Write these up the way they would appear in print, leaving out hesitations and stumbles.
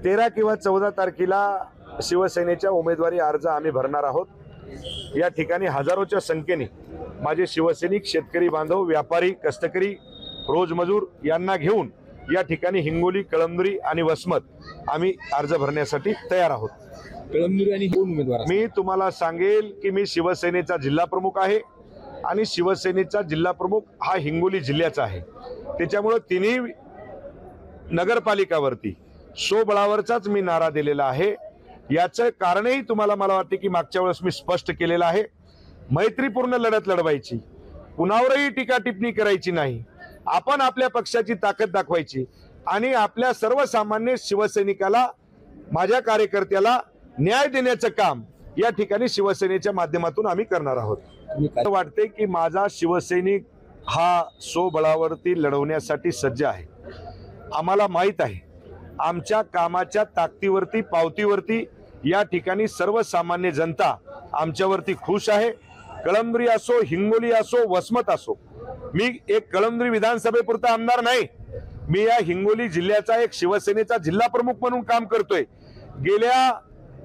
13 किंवा 14 तारखेला शिवसेनेच्या उमेदवारी अर्ज आम्ही भरणार आहोत। या ठिकाणी हजारोच्या संख्येने माझे शिवसैनिक, शेतकरी बांधव, व्यापारी, कष्टकरी, रोजमजूर यांना घेऊन या ठिकाणी हिंगोली, कळमनुरी आणि वसमत आम्ही अर्ज भरण्यासाठी तयार आहोत। कळमनुरी आणि कोण उमेदवार? मी तुम्हाला सांगेल की मी शिवसेनेचा जिल्हा प्रमुख आहे आणि शिवसेनेचा जिल्हा प्रमुख हा हिंगोली जिल्ह्याचा आहे। त्याच्यामुळे तिन्ही नगरपालिकावरती स्वबळावरचाच मी नारा दिलेला आहे। याचं कारणही तुम्हाला मला वाटते की मागच्या वेळेस मी स्पष्ट केलेलं आहे। मैत्रीपूर्ण लढत लढवायची, कुणावरही टीका टिप्पणी करायची नाही, आपण आपल्या पक्षाची ताकद दाखवायची आणि आपल्या सर्वसामान्य शिवसैनिकाला, माझ्या कार्यकर्त्याला न्याय देण्याचं काम या ठिकाणी शिवसेनेच्या माध्यमातून आम्ही करणार आहोत। वाटते की माझा शिवसैनिक हा स्वबळावरती लढवण्यासाठी सज्ज आहे। आम्हाला माहित आहे आमच्या कामाच्या ताकदीवरती, पावतीवरती या ठिकाणी सर्वसामान्य जनता आमच्यावरती खुश आहे। कळमनुरी असो, हिंगोली असो, वसमत असो, मी एक कळमनुरी विधानसभेपुरता आमदार नाही, मी या हिंगोली जिल्ह्याचा एक शिवसेनेचा जिल्हा प्रमुख म्हणून काम करतोय। गेल्या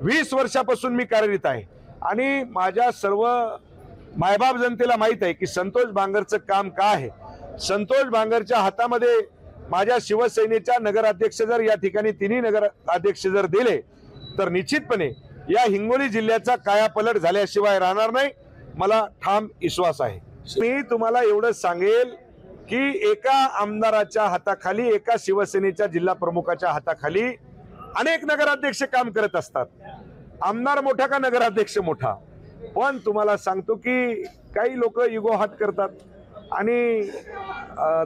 20 वर्षापासून मी कार्यरत आहे आणि माझ्या सर्व मायबाप जनतेला माहित आहे की संतोष बांगरचं काम काय आहे। संतोष बांगरच्या हातामध्ये माझ्या शिवसेनेच्या नगराध्यक्ष जर या ठिकाणी तिन्ही नगराध्यक्ष जर दिले तर निश्चितपणे या हिंगोली जिल्ह्याचा कायापलट झाल्याशिवाय राहणार नाही, मला ठाम विश्वास आहे। मी तुम्हाला एवढं सांगेल की एका आमदाराच्या हाताखाली, एका शिवसेनेच्या जिल्हा प्रमुखाच्या हाताखाली अनेक नगराध्यक्ष काम करत असतात। आमदार मोठा का नगराध्यक्ष मोठा, पण तुम्हाला सांगतो की काही लोक इगो हात करतात आणि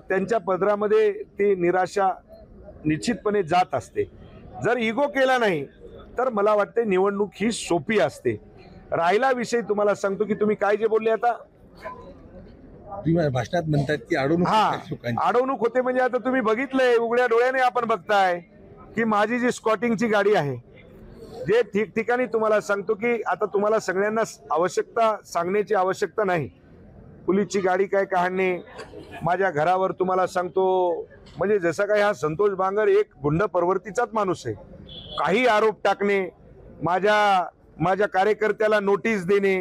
त्यांच्या पदरामध्ये ती निराशा निश्चितपणे जात असते। जर इगो केला नाही तर मला वाटते निवडणूक ही सोपी असते। राहिला विषय तुम्हाला सांगतो की तुम्ही काय जे बोलले आता भाषणात म्हणतात की अडवणूक होते, म्हणजे आता तुम्ही बघितलंय, उघड्या डोळ्याने आपण बघताय की माझी जी स्कॉटिंगची गाडी आहे, जे ठिकठिकाणी तुम्हाला सांगतो की आता तुम्हाला सगळ्यांना आवश्यकता सांगण्याची आवश्यकता नाही, पोलीसची गाडी काय काढणे, माझ्या घरावर तुम्हाला सांगतो, म्हणजे जसं काय हा संतोष बांगर एक गुंड प्रवृत्तीचाच माणूस आहे। काही आरोप टाकणे, माझ्या कार्यकर्त्याला नोटीस देणे,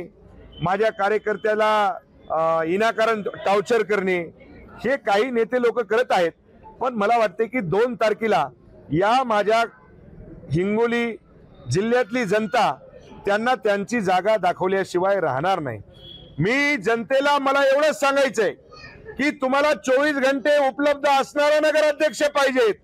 माझ्या कार्यकर्त्याला विनाकारण टॉर्चर करणे, हे काही नेते लोक करत आहेत। पण मला वाटते की 2 तारखेला या माझ्या हिंगोली जिल्ह्यातली जनता त्यांना त्यांची जागा दाखवल्याशिवाय राहणार नाही। मी जनतेला मला एवढंच सांगायचंय की तुम्हाला 24 घंटे उपलब्ध असणारा नगराध्यक्ष पाहिजेत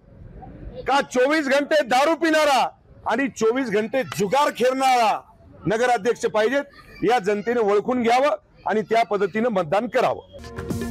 का 24 घंटे दारू पिणारा आणि 24 घंटे जुगार खेळणारा नगराध्यक्ष पाहिजेत। या जनतेने ओळखून घ्यावं आणि त्या पद्धतीने मतदान करावं।